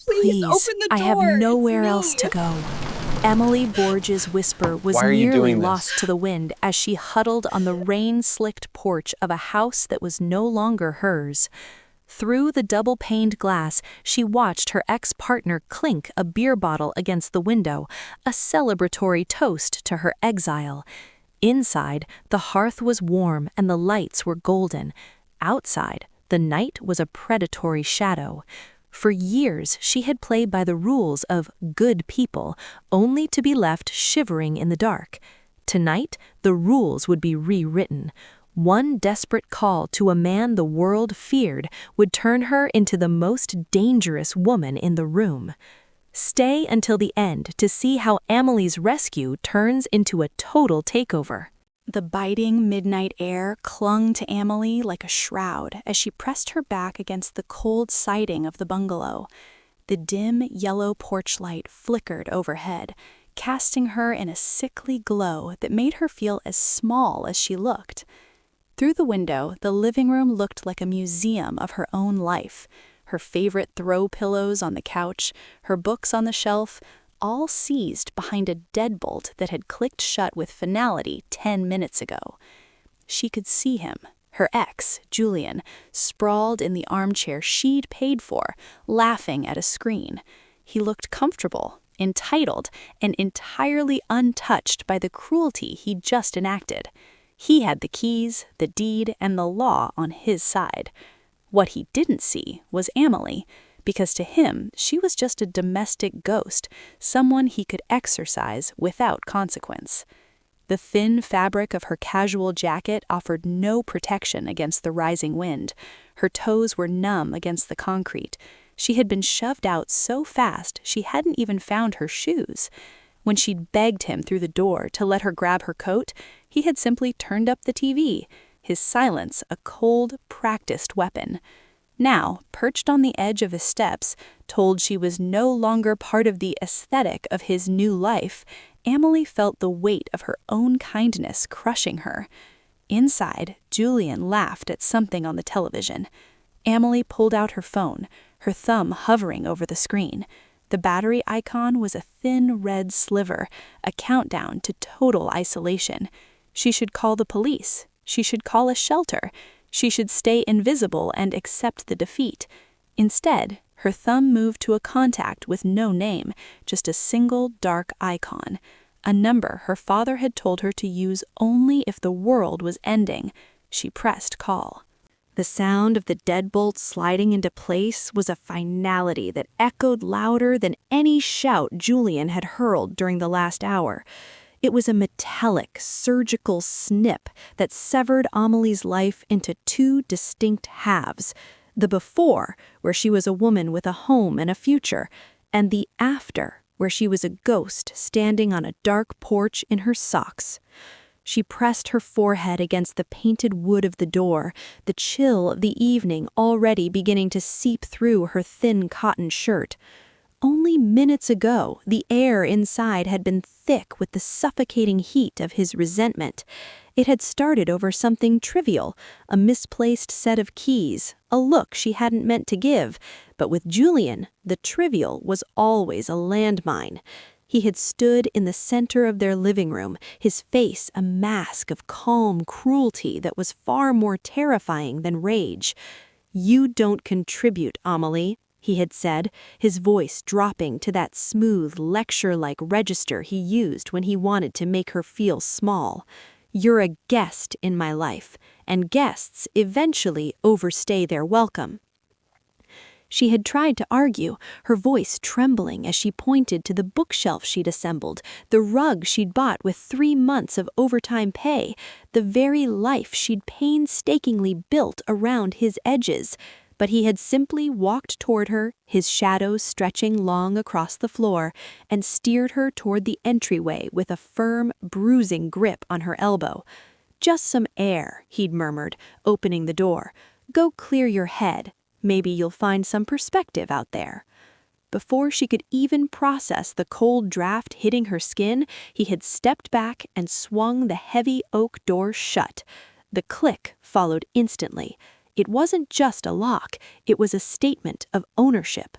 Please Please, open the I have door. nowhere It's else me. to go. Emily Borges' whisper was Why are you nearly doing this? lost to the wind as she huddled on the rain-slicked porch of a house that was no longer hers. Through the double-paned glass, she watched her ex-partner clink a beer bottle against the window, a celebratory toast to her exile. Inside, the hearth was warm and the lights were golden. Outside, the night was a predatory shadow. For years, she had played by the rules of good people, only to be left shivering in the dark. Tonight, the rules would be rewritten. One desperate call to a man the world feared would turn her into the most dangerous woman in the room. Stay until the end to see how Amelie's rescue turns into a total takeover. The biting midnight air clung to Amelie like a shroud as she pressed her back against the cold siding of the bungalow. The dim yellow porch light flickered overhead, casting her in a sickly glow that made her feel as small as she looked. Through the window, the living room looked like a museum of her own life. Her favorite throw pillows on the couch, her books on the shelf, all seized behind a deadbolt that had clicked shut with finality 10 minutes ago. She could see him, her ex, Julian, sprawled in the armchair she'd paid for, laughing at a screen. He looked comfortable, entitled, and entirely untouched by the cruelty he'd just enacted. He had the keys, the deed, and the law on his side. What he didn't see was Amelie, because to him, she was just a domestic ghost, someone he could exorcise without consequence. The thin fabric of her casual jacket offered no protection against the rising wind. Her toes were numb against the concrete. She had been shoved out so fast she hadn't even found her shoes. When she'd begged him through the door to let her grab her coat, he had simply turned up the TV, his silence a cold, practiced weapon. Now, perched on the edge of his steps, told she was no longer part of the aesthetic of his new life, Amelie felt the weight of her own kindness crushing her. Inside, Julian laughed at something on the television. Amelie pulled out her phone, her thumb hovering over the screen. The battery icon was a thin red sliver, a countdown to total isolation. She should call the police. She should call a shelter. She should stay invisible and accept the defeat. Instead, her thumb moved to a contact with no name, just a single dark icon, a number her father had told her to use only if the world was ending. She pressed call. The sound of the deadbolt sliding into place was a finality that echoed louder than any shout Julian had hurled during the last hour. It was a metallic, surgical snip that severed Amelie's life into two distinct halves. The before, where she was a woman with a home and a future, and the after, where she was a ghost standing on a dark porch in her socks. She pressed her forehead against the painted wood of the door, the chill of the evening already beginning to seep through her thin cotton shirt. Only minutes ago, the air inside had been thick with the suffocating heat of his resentment. It had started over something trivial, a misplaced set of keys, a look she hadn't meant to give. But with Julian, the trivial was always a landmine. He had stood in the center of their living room, his face a mask of calm cruelty that was far more terrifying than rage. "You don't contribute, Amelie," he had said, his voice dropping to that smooth, lecture-like register he used when he wanted to make her feel small. "You're a guest in my life, and guests eventually overstay their welcome." She had tried to argue, her voice trembling as she pointed to the bookshelf she'd assembled, the rug she'd bought with 3 months of overtime pay, the very life she'd painstakingly built around his edges. But he had simply walked toward her, his shadow stretching long across the floor, and steered her toward the entryway with a firm, bruising grip on her elbow. "Just some air," he'd murmured, opening the door. "Go clear your head. Maybe you'll find some perspective out there." Before she could even process the cold draft hitting her skin, he had stepped back and swung the heavy oak door shut. The click followed instantly. It wasn't just a lock, it was a statement of ownership.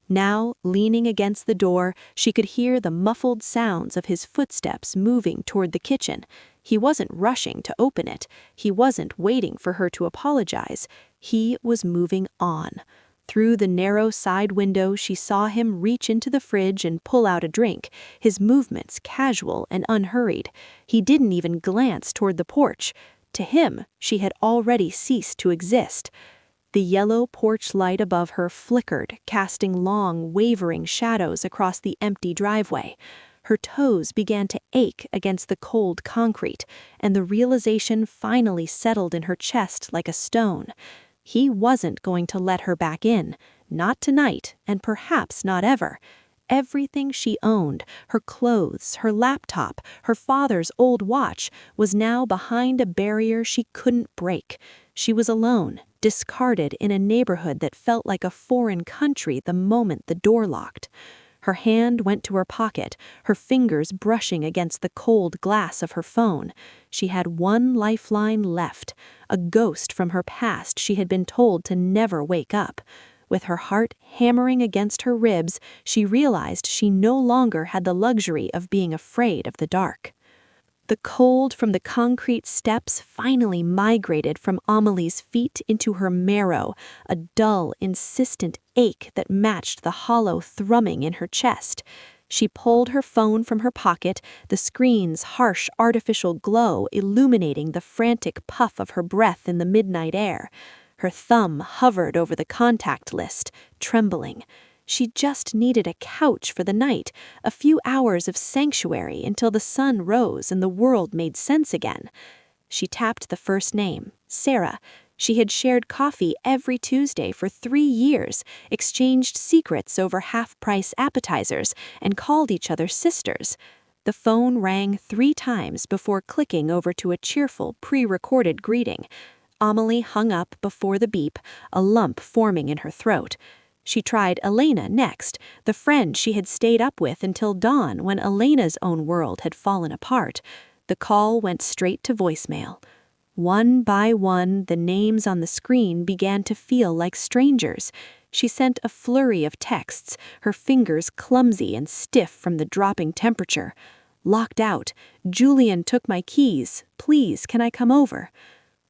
Now, leaning against the door, she could hear the muffled sounds of his footsteps moving toward the kitchen. He wasn't rushing to open it. He wasn't waiting for her to apologize. He was moving on. Through the narrow side window, she saw him reach into the fridge and pull out a drink, his movements casual and unhurried. He didn't even glance toward the porch. To him, she had already ceased to exist. The yellow porch light above her flickered, casting long, wavering shadows across the empty driveway. Her toes began to ache against the cold concrete, and the realization finally settled in her chest like a stone. He wasn't going to let her back in, not tonight, and perhaps not ever. Everything she owned, her clothes, her laptop, her father's old watch, was now behind a barrier she couldn't break. She was alone, discarded in a neighborhood that felt like a foreign country the moment the door locked. Her hand went to her pocket, her fingers brushing against the cold glass of her phone. She had one lifeline left, a ghost from her past she had been told to never wake up. With her heart hammering against her ribs, she realized she no longer had the luxury of being afraid of the dark. The cold from the concrete steps finally migrated from Amelie's feet into her marrow, a dull, insistent ache that matched the hollow thrumming in her chest. She pulled her phone from her pocket, the screen's harsh artificial glow illuminating the frantic puff of her breath in the midnight air. Her thumb hovered over the contact list, trembling. She just needed a couch for the night, a few hours of sanctuary until the sun rose and the world made sense again. She tapped the first name, Sarah. She had shared coffee every Tuesday for 3 years, exchanged secrets over half-price appetizers, and called each other sisters. The phone rang 3 times before clicking over to a cheerful, pre-recorded greeting. Amelie hung up before the beep, a lump forming in her throat. She tried Elena next, the friend she had stayed up with until dawn when Elena's own world had fallen apart. The call went straight to voicemail. One by one, the names on the screen began to feel like strangers. She sent a flurry of texts, her fingers clumsy and stiff from the dropping temperature. Locked out. Julian took my keys. Please, can I come over?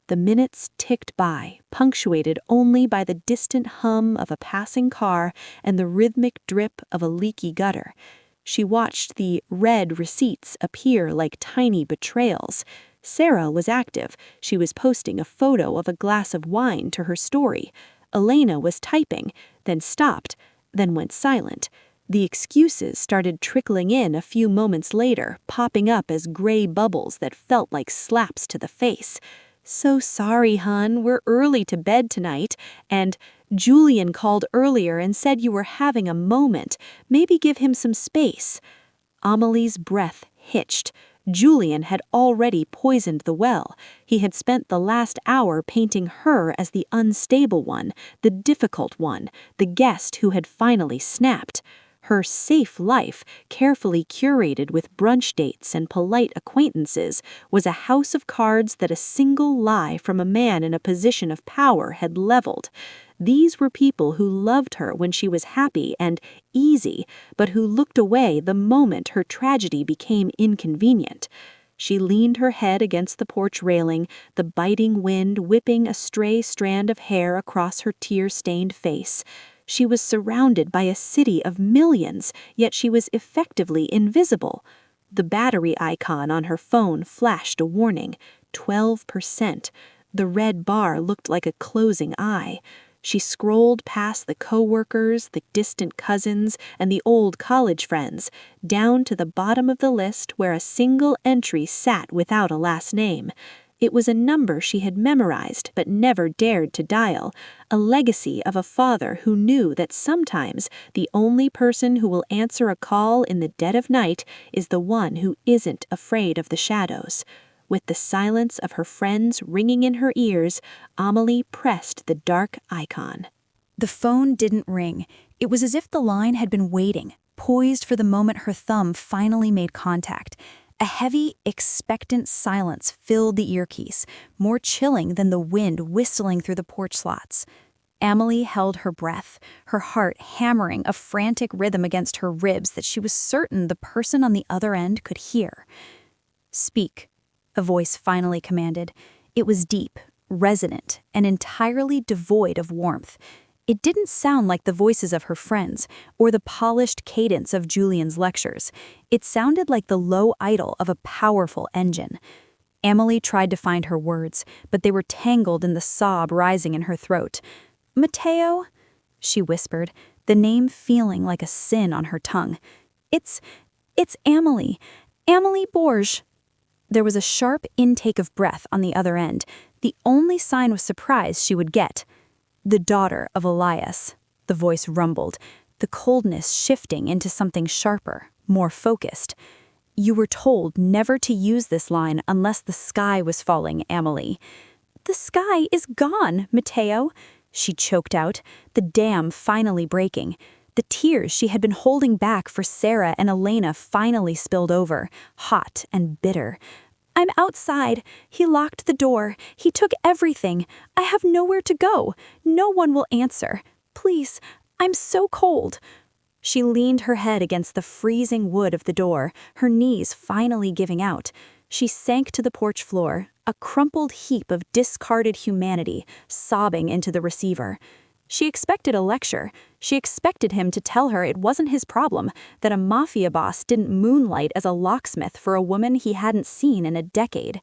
The minutes ticked by, punctuated only by the distant hum of a passing car and the rhythmic drip of a leaky gutter. She watched the red receipts appear like tiny betrayals. Sarah was active. She was posting a photo of a glass of wine to her story. Elena was typing, then stopped, then went silent. The excuses started trickling in a few moments later, popping up as gray bubbles that felt like slaps to the face. So sorry, hun, we're early to bed tonight, and Julian called earlier and said you were having a moment. Maybe give him some space. Amelie's breath hitched. Julian had already poisoned the well. He had spent the last hour painting her as the unstable one, the difficult one, the guest who had finally snapped. Her safe life, carefully curated with brunch dates and polite acquaintances, was a house of cards that a single lie from a man in a position of power had leveled. These were people who loved her when she was happy and easy, but who looked away the moment her tragedy became inconvenient. She leaned her head against the porch railing, the biting wind whipping a stray strand of hair across her tear-stained face. She was surrounded by a city of millions, yet she was effectively invisible. The battery icon on her phone flashed a warning, 12%. The red bar looked like a closing eye. She scrolled past the coworkers, the distant cousins, and the old college friends, down to the bottom of the list where a single entry sat without a last name. It was a number she had memorized but never dared to dial, a legacy of a father who knew that sometimes the only person who will answer a call in the dead of night is the one who isn't afraid of the shadows. With the silence of her friends ringing in her ears, Amelie pressed the dark icon. The phone didn't ring. It was as if the line had been waiting, poised for the moment her thumb finally made contact. A heavy, expectant silence filled the earpiece, more chilling than the wind whistling through the porch slots. Emily held her breath, her heart hammering a frantic rhythm against her ribs that she was certain the person on the other end could hear. "Speak," a voice finally commanded. It was deep, resonant, and entirely devoid of warmth. It didn't sound like the voices of her friends or the polished cadence of Julian's lectures. It sounded like the low idle of a powerful engine. Emily tried to find her words, but they were tangled in the sob rising in her throat. "Matteo?" she whispered, the name feeling like a sin on her tongue. It's Emily. Emily Borges." There was a sharp intake of breath on the other end, the only sign of surprise she would get. "The daughter of Elias," the voice rumbled, the coldness shifting into something sharper, more focused. "You were told never to use this line unless the sky was falling, Emily." "The sky is gone, Matteo," she choked out, the dam finally breaking. The tears she had been holding back for Sarah and Elena finally spilled over, hot and bitter. "I'm outside. He locked the door. He took everything. I have nowhere to go. No one will answer. Please, I'm so cold." She leaned her head against the freezing wood of the door, her knees finally giving out. She sank to the porch floor, a crumpled heap of discarded humanity, sobbing into the receiver. She expected a lecture. She expected him to tell her it wasn't his problem, that a mafia boss didn't moonlight as a locksmith for a woman he hadn't seen in a decade.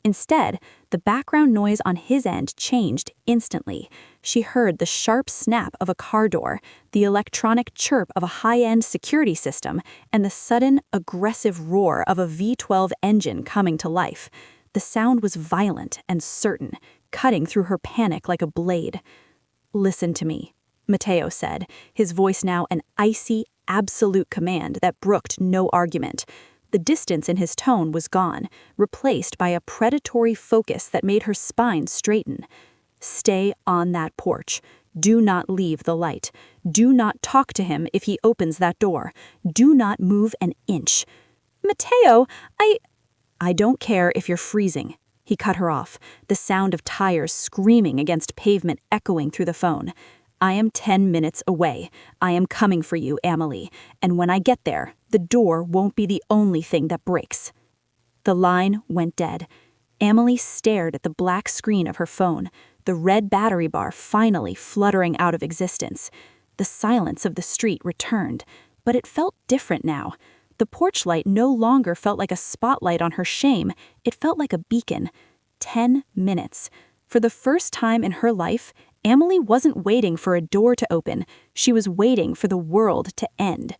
Instead, the background noise on his end changed instantly. She heard the sharp snap of a car door, the electronic chirp of a high-end security system, and the sudden, aggressive roar of a V12 engine coming to life. The sound was violent and certain, cutting through her panic like a blade. "Listen to me," Matteo said, his voice now an icy, absolute command that brooked no argument. The distance in his tone was gone, replaced by a predatory focus that made her spine straighten. "Stay on that porch. Do not leave the light. Do not talk to him if he opens that door. Do not move an inch." "Matteo, I don't care if you're freezing." He cut her off, the sound of tires screaming against pavement echoing through the phone. "I am 10 minutes away. I am coming for you, Emily, and when I get there, the door won't be the only thing that breaks." The line went dead. Emily stared at the black screen of her phone, the red battery bar finally fluttering out of existence. The silence of the street returned, but it felt different now. The porch light no longer felt like a spotlight on her shame, it felt like a beacon. 10 minutes. For the first time in her life, Emily wasn't waiting for a door to open, she was waiting for the world to end.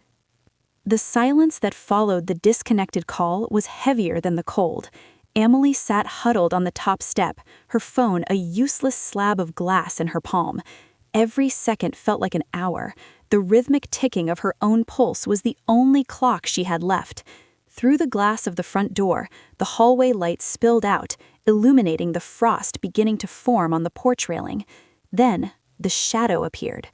The silence that followed the disconnected call was heavier than the cold. Emily sat huddled on the top step, her phone a useless slab of glass in her palm. Every second felt like an hour. The rhythmic ticking of her own pulse was the only clock she had left. Through the glass of the front door, the hallway light spilled out, illuminating the frost beginning to form on the porch railing. Then, the shadow appeared.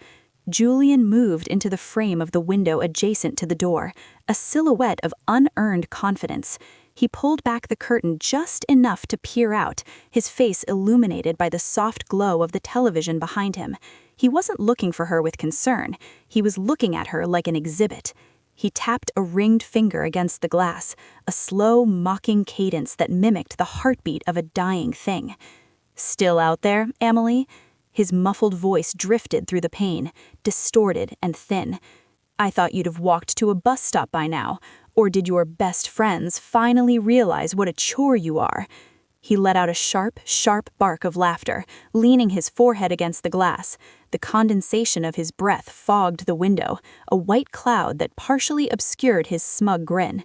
Julian moved into the frame of the window adjacent to the door, a silhouette of unearned confidence. He pulled back the curtain just enough to peer out, his face illuminated by the soft glow of the television behind him. He wasn't looking for her with concern. He was looking at her like an exhibit. He tapped a ringed finger against the glass, a slow, mocking cadence that mimicked the heartbeat of a dying thing. "Still out there, Emily?" His muffled voice drifted through the pane, distorted and thin. "I thought you'd have walked to a bus stop by now. Or did your best friends finally realize what a chore you are?" He let out a sharp, sharp bark of laughter, leaning his forehead against the glass. The condensation of his breath fogged the window, a white cloud that partially obscured his smug grin.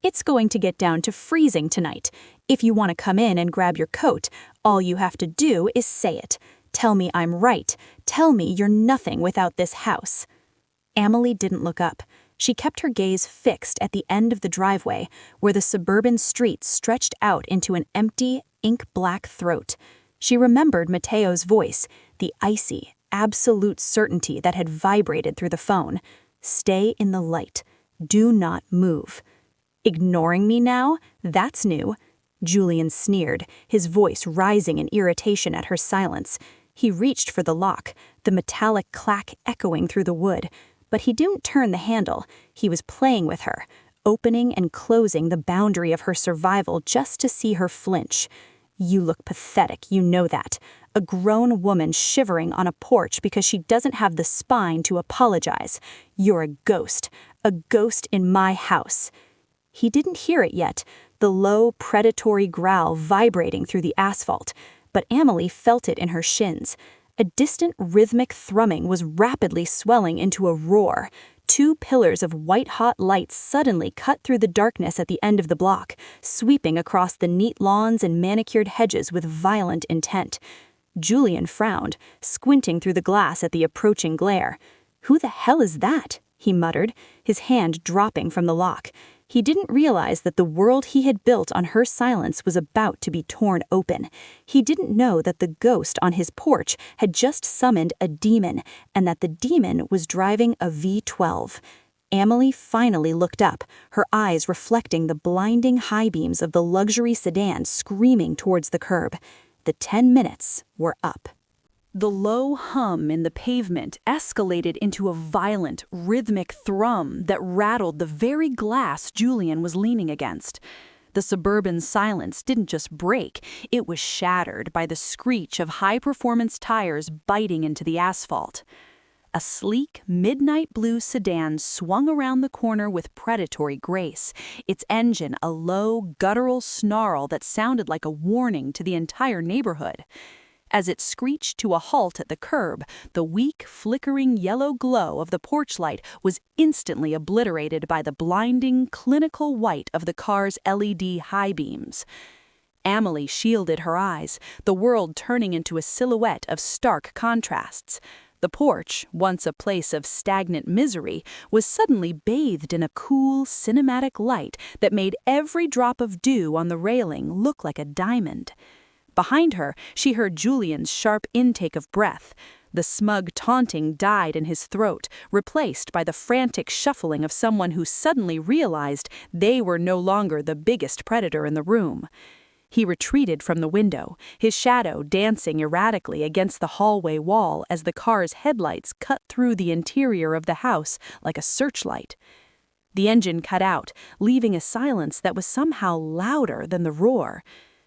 "It's going to get down to freezing tonight. If you want to come in and grab your coat, all you have to do is say it. Tell me I'm right. Tell me you're nothing without this house." Emily didn't look up. She kept her gaze fixed at the end of the driveway, where the suburban street stretched out into an empty, ink-black throat. She remembered Matteo's voice, the icy, absolute certainty that had vibrated through the phone. "Stay in the light. Do not move." "Ignoring me now? That's new." Julian sneered, his voice rising in irritation at her silence. He reached for the lock, the metallic clack echoing through the wood, but he didn't turn the handle. He was playing with her, opening and closing the boundary of her survival just to see her flinch. You look pathetic, you know that. A grown woman shivering on a porch because she doesn't have the spine to apologize. You're a ghost in my house. He didn't hear it yet, the low, predatory growl vibrating through the asphalt, but Amelie felt it in her shins. A distant rhythmic thrumming was rapidly swelling into a roar. Two pillars of white-hot light suddenly cut through the darkness at the end of the block, sweeping across the neat lawns and manicured hedges with violent intent. Julian frowned, squinting through the glass at the approaching glare. "Who the hell is that?" he muttered, his hand dropping from the lock. He didn't realize that the world he had built on her silence was about to be torn open. He didn't know that the ghost on his porch had just summoned a demon, and that the demon was driving a V12. Amelie finally looked up, her eyes reflecting the blinding high beams of the luxury sedan screaming towards the curb. The 10 minutes were up. The low hum in the pavement escalated into a violent, rhythmic thrum that rattled the very glass Julian was leaning against. The suburban silence didn't just break, it was shattered by the screech of high-performance tires biting into the asphalt. A sleek, midnight blue sedan swung around the corner with predatory grace, its engine a low, guttural snarl that sounded like a warning to the entire neighborhood. As it screeched to a halt at the curb, the weak, flickering yellow glow of the porch light was instantly obliterated by the blinding, clinical white of the car's LED high beams. Amelie shielded her eyes, the world turning into a silhouette of stark contrasts. The porch, once a place of stagnant misery, was suddenly bathed in a cool, cinematic light that made every drop of dew on the railing look like a diamond. Behind her, she heard Julian's sharp intake of breath. The smug taunting died in his throat, replaced by the frantic shuffling of someone who suddenly realized they were no longer the biggest predator in the room. He retreated from the window, his shadow dancing erratically against the hallway wall as the car's headlights cut through the interior of the house like a searchlight. The engine cut out, leaving a silence that was somehow louder than the roar.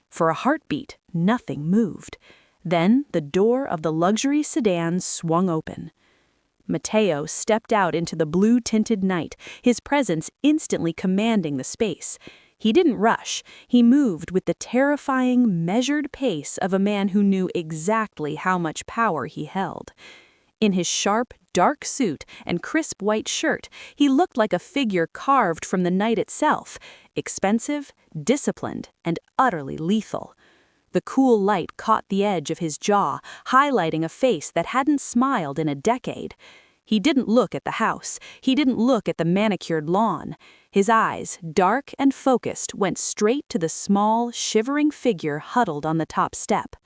For a heartbeat, nothing moved. Then the door of the luxury sedan swung open. Matteo stepped out into the blue-tinted night, his presence instantly commanding the space. He didn't rush. He moved with the terrifying, measured pace of a man who knew exactly how much power he held. In his sharp, dark suit and crisp white shirt, he looked like a figure carved from the night itself, expensive, disciplined, and utterly lethal. The cool light caught the edge of his jaw, highlighting a face that hadn't smiled in a decade. He didn't look at the house. He didn't look at the manicured lawn. His eyes, dark and focused, went straight to the small, shivering figure huddled on the top step.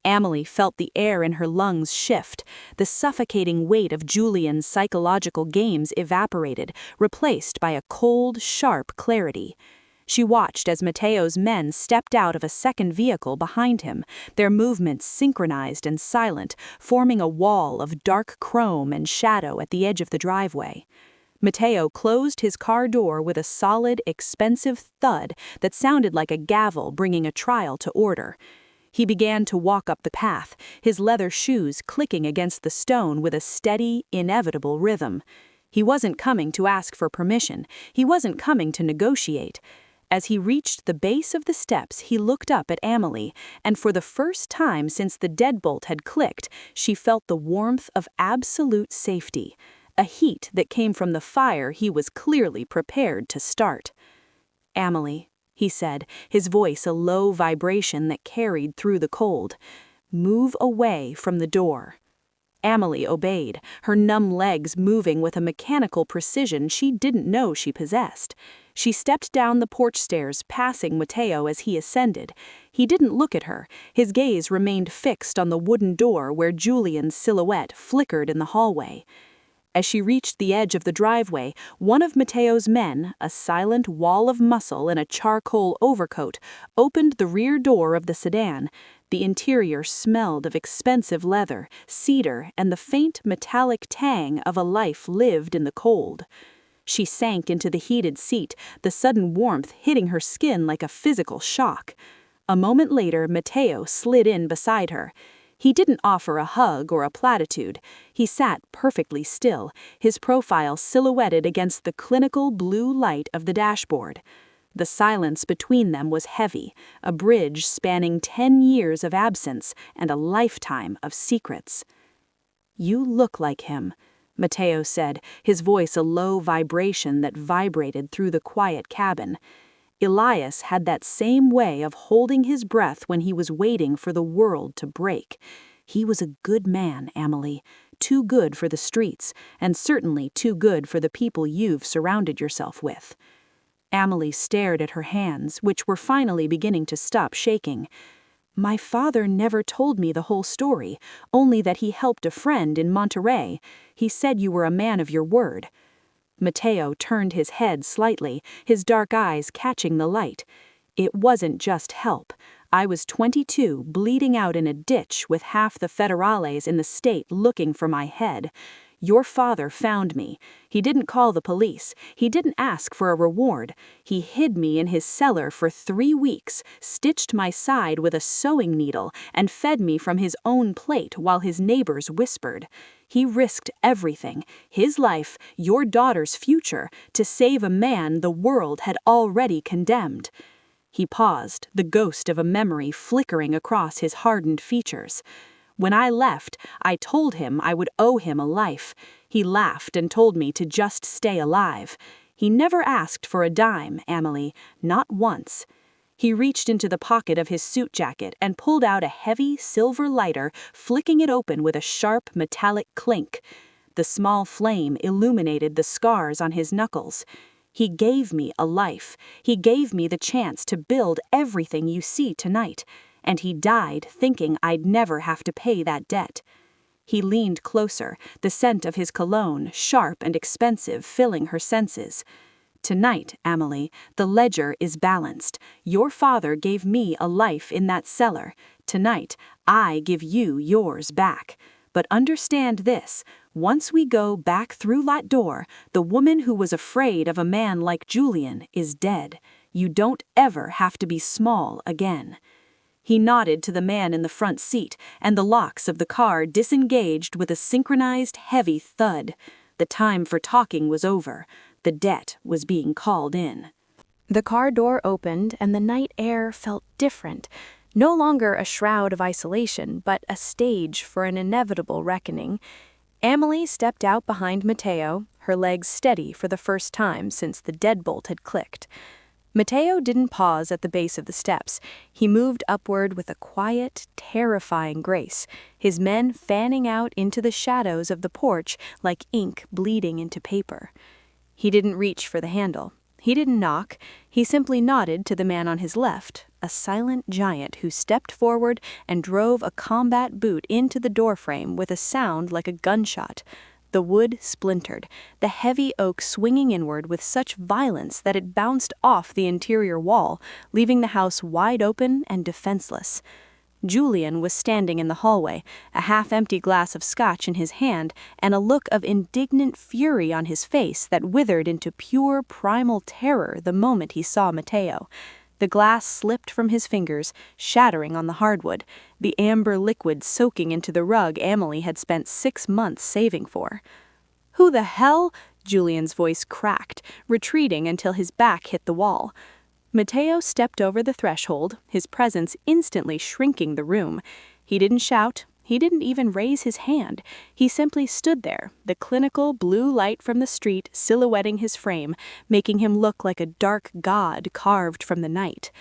Amelie felt the air in her lungs shift. The suffocating weight of Julian's psychological games evaporated, replaced by a cold, sharp clarity. She watched as Matteo's men stepped out of a second vehicle behind him, their movements synchronized and silent, forming a wall of dark chrome and shadow at the edge of the driveway. Matteo closed his car door with a solid, expensive thud that sounded like a gavel bringing a trial to order. He began to walk up the path, his leather shoes clicking against the stone with a steady, inevitable rhythm. He wasn't coming to ask for permission. He wasn't coming to negotiate. As he reached the base of the steps, he looked up at Amelie, and for the first time since the deadbolt had clicked, she felt the warmth of absolute safety, a heat that came from the fire he was clearly prepared to start. "Amelie," he said, his voice a low vibration that carried through the cold, "move away from the door." Amelie obeyed, her numb legs moving with a mechanical precision she didn't know she possessed. She stepped down the porch stairs, passing Matteo as he ascended. He didn't look at her. His gaze remained fixed on the wooden door where Julian's silhouette flickered in the hallway. As she reached the edge of the driveway, one of Matteo's men, a silent wall of muscle in a charcoal overcoat, opened the rear door of the sedan. The interior smelled of expensive leather, cedar, and the faint metallic tang of a life lived in the cold. She sank into the heated seat, the sudden warmth hitting her skin like a physical shock. A moment later, Mateo slid in beside her. He didn't offer a hug or a platitude. He sat perfectly still, his profile silhouetted against the clinical blue light of the dashboard. The silence between them was heavy, a bridge spanning 10 years of absence and a lifetime of secrets. "You look like him," Mateo said, his voice a low vibration that vibrated through the quiet cabin. Elias had that same way of holding his breath when he was waiting for the world to break. He was a good man, Amelie, too good for the streets, and certainly too good for the people you've surrounded yourself with. Amelie stared at her hands, which were finally beginning to stop shaking. "My father never told me the whole story, only that he helped a friend in Monterey. He said you were a man of your word." Mateo turned his head slightly, his dark eyes catching the light. "It wasn't just help. I was 22, bleeding out in a ditch with half the federales in the state looking for my head. Your father found me. He didn't call the police. He didn't ask for a reward. He hid me in his cellar for 3 weeks, stitched my side with a sewing needle, and fed me from his own plate while his neighbors whispered. He risked everything, his life, your daughter's future, to save a man the world had already condemned." He paused, the ghost of a memory flickering across his hardened features. "When I left, I told him I would owe him a life. He laughed and told me to just stay alive. He never asked for a dime, Amelie, not once." He reached into the pocket of his suit jacket and pulled out a heavy silver lighter, flicking it open with a sharp metallic clink. The small flame illuminated the scars on his knuckles. "He gave me a life. He gave me the chance to build everything you see tonight. And he died thinking I'd never have to pay that debt." He leaned closer, the scent of his cologne, sharp and expensive, filling her senses. "Tonight, Amelie, the ledger is balanced. Your father gave me a life in that cellar. Tonight, I give you yours back. But understand this, once we go back through that door, the woman who was afraid of a man like Julian is dead. You don't ever have to be small again." He nodded to the man in the front seat, and the locks of the car disengaged with a synchronized heavy thud. The time for talking was over. The debt was being called in. The car door opened, and the night air felt different. No longer a shroud of isolation, but a stage for an inevitable reckoning. Amelie stepped out behind Mateo, her legs steady for the first time since the deadbolt had clicked. Mateo didn't pause at the base of the steps. He moved upward with a quiet, terrifying grace, his men fanning out into the shadows of the porch like ink bleeding into paper. He didn't reach for the handle. He didn't knock. He simply nodded to the man on his left, a silent giant who stepped forward and drove a combat boot into the doorframe with a sound like a gunshot. The wood splintered, the heavy oak swinging inward with such violence that it bounced off the interior wall, leaving the house wide open and defenseless. Julian was standing in the hallway, a half-empty glass of scotch in his hand, and a look of indignant fury on his face that withered into pure primal terror the moment he saw Mateo. The glass slipped from his fingers, shattering on the hardwood, the amber liquid soaking into the rug Amelie had spent 6 months saving for. "Who the hell?" Julian's voice cracked, retreating until his back hit the wall. Mateo stepped over the threshold, his presence instantly shrinking the room. He didn't shout. He didn't even raise his hand. He simply stood there, the clinical blue light from the street silhouetting his frame, making him look like a dark god carved from the night.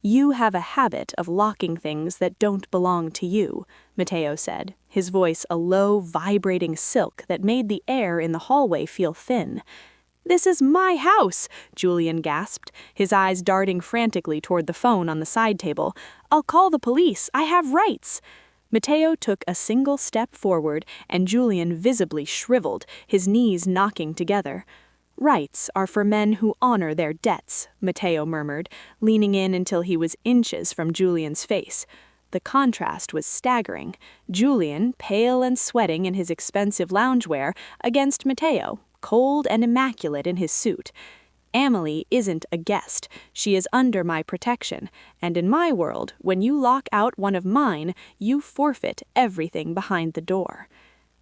"You have a habit of locking things that don't belong to you," Mateo said, his voice a low, vibrating silk that made the air in the hallway feel thin. "This is my house," Julian gasped, his eyes darting frantically toward the phone on the side table. "I'll call the police. I have rights." Mateo took a single step forward, and Julian visibly shriveled, his knees knocking together. "Rights are for men who honor their debts," Mateo murmured, leaning in until he was inches from Julian's face. The contrast was staggering. Julian, pale and sweating in his expensive loungewear, against Matteo, cold and immaculate in his suit. Amelie isn't a guest. She is under my protection, and in my world, when you lock out one of mine, you forfeit everything behind the door.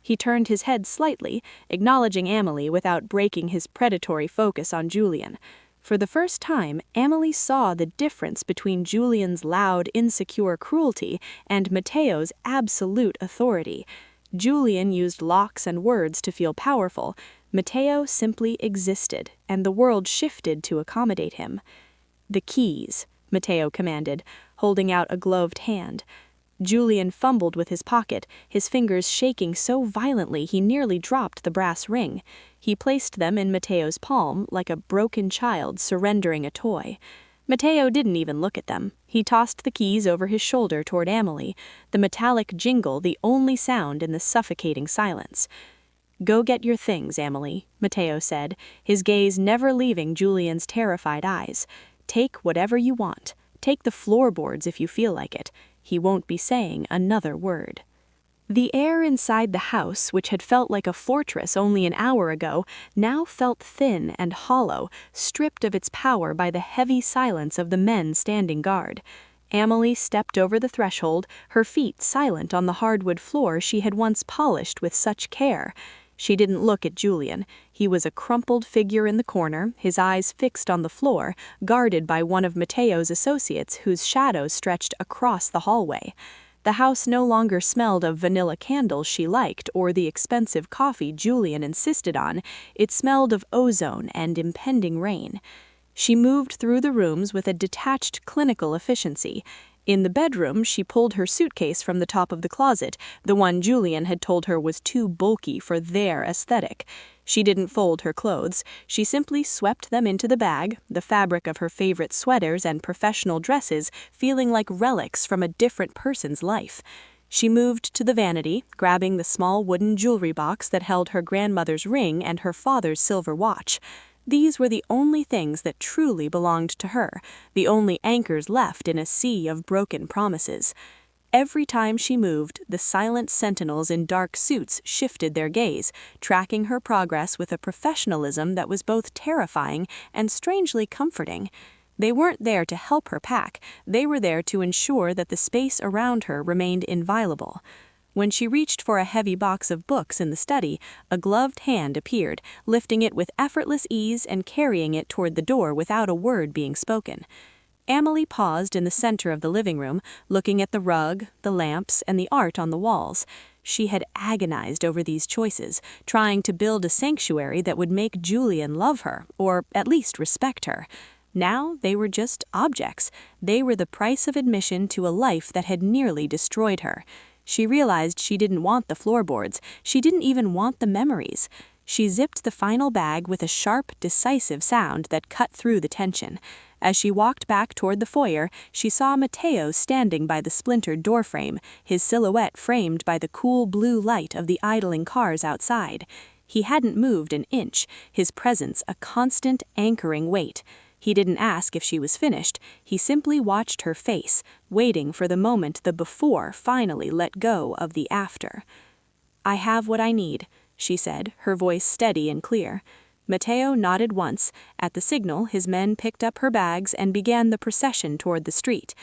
He turned his head slightly, acknowledging Amelie without breaking his predatory focus on Julian. For the first time, Amelie saw the difference between Julian's loud, insecure cruelty and Matteo's absolute authority. Julian used locks and words to feel powerful. Matteo simply existed, and the world shifted to accommodate him. "The keys," Matteo commanded, holding out a gloved hand. Julian fumbled with his pocket, his fingers shaking so violently he nearly dropped the brass ring. He placed them in Matteo's palm like a broken child surrendering a toy. Matteo didn't even look at them. He tossed the keys over his shoulder toward Amelie, the metallic jingle the only sound in the suffocating silence. "Go get your things, Amelie," Matteo said, his gaze never leaving Julian's terrified eyes. "Take whatever you want. Take the floorboards if you feel like it." He won't be saying another word. The air inside the house, which had felt like a fortress only an hour ago, now felt thin and hollow, stripped of its power by the heavy silence of the men standing guard. Amelie stepped over the threshold, her feet silent on the hardwood floor she had once polished with such care. She didn't look at Julian. He was a crumpled figure in the corner, his eyes fixed on the floor, guarded by one of Matteo's associates whose shadow stretched across the hallway. The house no longer smelled of vanilla candles she liked or the expensive coffee Julian insisted on. It smelled of ozone and impending rain. She moved through the rooms with a detached clinical efficiency. In the bedroom, she pulled her suitcase from the top of the closet, the one Julian had told her was too bulky for their aesthetic. She didn't fold her clothes. She simply swept them into the bag, the fabric of her favorite sweaters and professional dresses feeling like relics from a different person's life. She moved to the vanity, grabbing the small wooden jewelry box that held her grandmother's ring and her father's silver watch. These were the only things that truly belonged to her, the only anchors left in a sea of broken promises. Every time she moved, the silent sentinels in dark suits shifted their gaze, tracking her progress with a professionalism that was both terrifying and strangely comforting. They weren't there to help her pack, they were there to ensure that the space around her remained inviolable. When she reached for a heavy box of books in the study, a gloved hand appeared, lifting it with effortless ease and carrying it toward the door without a word being spoken. Amelie paused in the center of the living room, looking at the rug, the lamps, and the art on the walls. She had agonized over these choices, trying to build a sanctuary that would make Julian love her, or at least respect her. Now they were just objects. They were the price of admission to a life that had nearly destroyed her. She realized she didn't want the floorboards. She didn't even want the memories. She zipped the final bag with a sharp, decisive sound that cut through the tension. As she walked back toward the foyer, she saw Matteo standing by the splintered doorframe, his silhouette framed by the cool blue light of the idling cars outside. He hadn't moved an inch, his presence a constant, anchoring weight. He didn't ask if she was finished, he simply watched her face, waiting for the moment the before finally let go of the after. "I have what I need," she said, her voice steady and clear. Matteo nodded once. At the signal, his men picked up her bags and began the procession toward the street.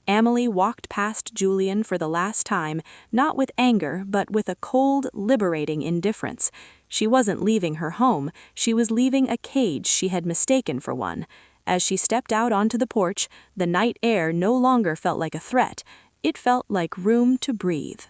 Amelie walked past Julian for the last time, not with anger, but with a cold, liberating indifference. She wasn't leaving her home, she was leaving a cage she had mistaken for one. As she stepped out onto the porch, the night air no longer felt like a threat. It felt like room to breathe.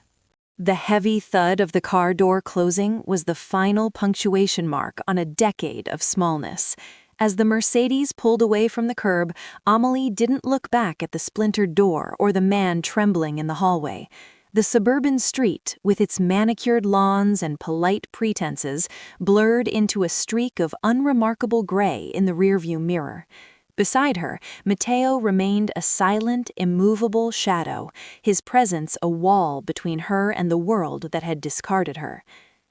The heavy thud of the car door closing was the final punctuation mark on a decade of smallness. As the Mercedes pulled away from the curb, Amelie didn't look back at the splintered door or the man trembling in the hallway. The suburban street, with its manicured lawns and polite pretenses, blurred into a streak of unremarkable gray in the rearview mirror. Beside her, Matteo remained a silent, immovable shadow, his presence a wall between her and the world that had discarded her.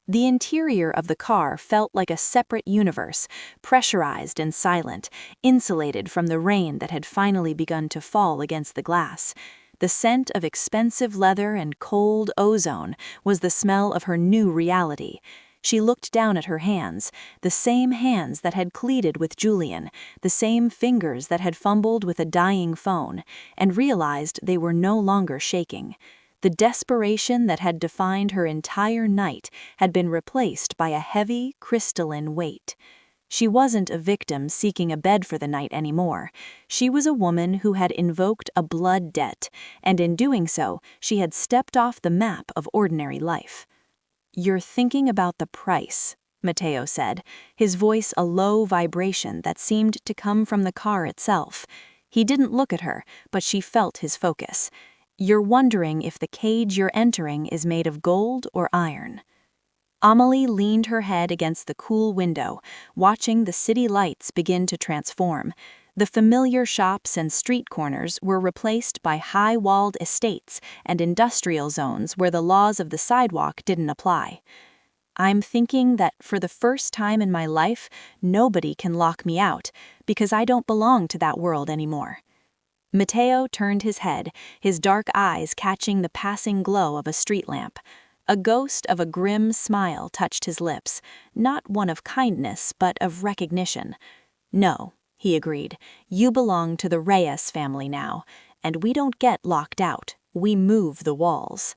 The interior of the car felt like a separate universe, pressurized and silent, insulated from the rain that had finally begun to fall against the glass. The scent of expensive leather and cold ozone was the smell of her new reality. She looked down at her hands, the same hands that had pleaded with Julian, the same fingers that had fumbled with a dying phone, and realized they were no longer shaking. The desperation that had defined her entire night had been replaced by a heavy, crystalline weight. She wasn't a victim seeking a bed for the night anymore. She was a woman who had invoked a blood debt, and in doing so, she had stepped off the map of ordinary life. "You're thinking about the price," Mateo said, his voice a low vibration that seemed to come from the car itself. He didn't look at her, but she felt his focus. "You're wondering if the cage you're entering is made of gold or iron." Amelie leaned her head against the cool window, watching the city lights begin to transform. The familiar shops and street corners were replaced by high-walled estates and industrial zones where the laws of the sidewalk didn't apply. "I'm thinking that for the first time in my life, nobody can lock me out, because I don't belong to that world anymore." Mateo turned his head, his dark eyes catching the passing glow of a street lamp. A ghost of a grim smile touched his lips, not one of kindness, but of recognition. "No," he agreed, "you belong to the Reyes family now, and we don't get locked out, we move the walls."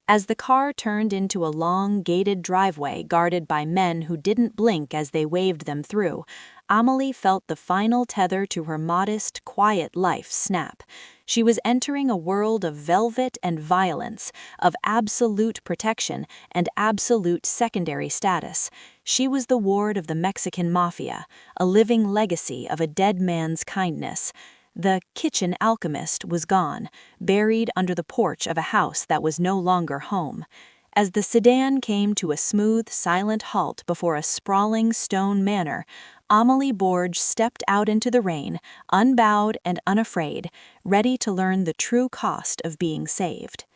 As the car turned into a long, gated driveway guarded by men who didn't blink as they waved them through, Amelie felt the final tether to her modest, quiet life snap. She was entering a world of velvet and violence, of absolute protection and absolute secondary status. She was the ward of the Mexican Mafia, a living legacy of a dead man's kindness. The kitchen alchemist was gone, buried under the porch of a house that was no longer home. As the sedan came to a smooth, silent halt before a sprawling stone manor, Amelie Borge stepped out into the rain, unbowed and unafraid, ready to learn the true cost of being saved.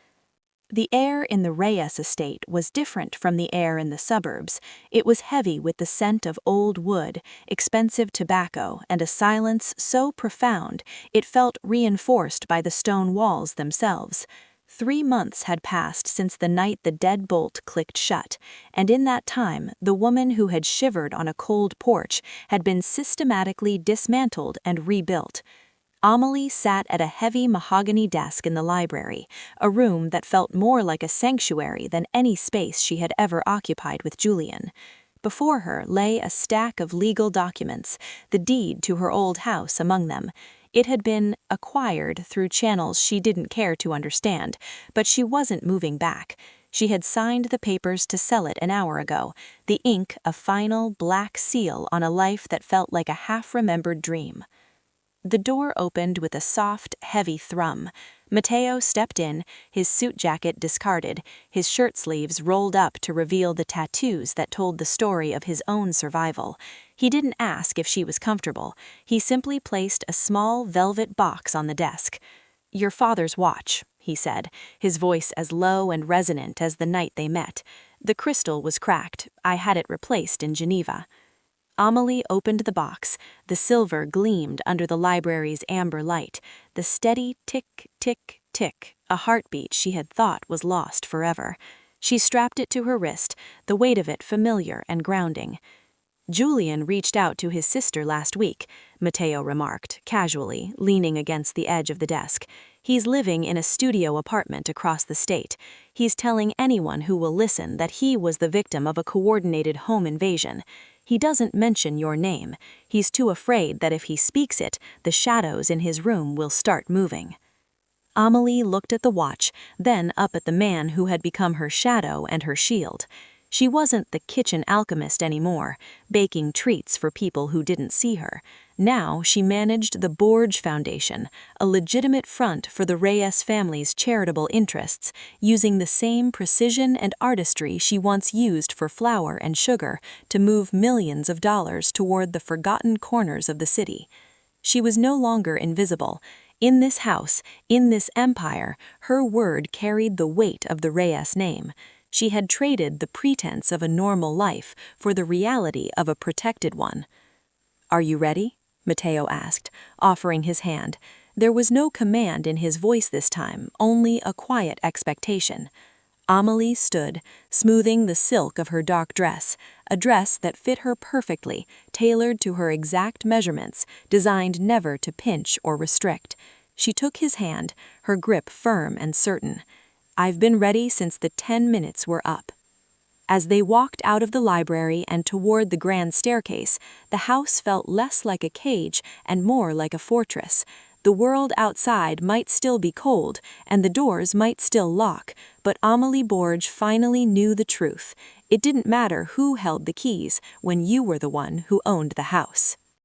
The air in the Reyes estate was different from the air in the suburbs. It was heavy with the scent of old wood, expensive tobacco, and a silence so profound it felt reinforced by the stone walls themselves. 3 months had passed since the night the deadbolt clicked shut, and in that time the woman who had shivered on a cold porch had been systematically dismantled and rebuilt. Amelie sat at a heavy mahogany desk in the library, a room that felt more like a sanctuary than any space she had ever occupied with Julian. Before her lay a stack of legal documents, the deed to her old house among them. It had been acquired through channels she didn't care to understand, but she wasn't moving back. She had signed the papers to sell it an hour ago, the ink a final black seal on a life that felt like a half-remembered dream. The door opened with a soft, heavy thrum. Mateo stepped in, his suit jacket discarded, his shirt sleeves rolled up to reveal the tattoos that told the story of his own survival. He didn't ask if she was comfortable. He simply placed a small velvet box on the desk. "Your father's watch," he said, his voice as low and resonant as the night they met. "The crystal was cracked. I had it replaced in Geneva." Amelie opened the box. The silver gleamed under the library's amber light, the steady tick, tick, tick, a heartbeat she had thought was lost forever. She strapped it to her wrist, the weight of it familiar and grounding. "Julian reached out to his sister last week," Mateo remarked, casually, leaning against the edge of the desk. "He's living in a studio apartment across the state. He's telling anyone who will listen that he was the victim of a coordinated home invasion. He doesn't mention your name. He's too afraid that if he speaks it, the shadows in his room will start moving." Amelie looked at the watch, then up at the man who had become her shadow and her shield. She wasn't the kitchen alchemist anymore, baking treats for people who didn't see her. Now she managed the Borge Foundation, a legitimate front for the Reyes family's charitable interests, using the same precision and artistry she once used for flour and sugar to move millions of dollars toward the forgotten corners of the city. She was no longer invisible. In this house, in this empire, her word carried the weight of the Reyes name. She had traded the pretense of a normal life for the reality of a protected one. "Are you ready?" Mateo asked, offering his hand. There was no command in his voice this time, only a quiet expectation. Amelie stood, smoothing the silk of her dark dress, a dress that fit her perfectly, tailored to her exact measurements, designed never to pinch or restrict. She took his hand, her grip firm and certain. "I've been ready since the 10 minutes were up." As they walked out of the library and toward the grand staircase, the house felt less like a cage and more like a fortress. The world outside might still be cold, and the doors might still lock, but Amelie Borge finally knew the truth. It didn't matter who held the keys when you were the one who owned the house.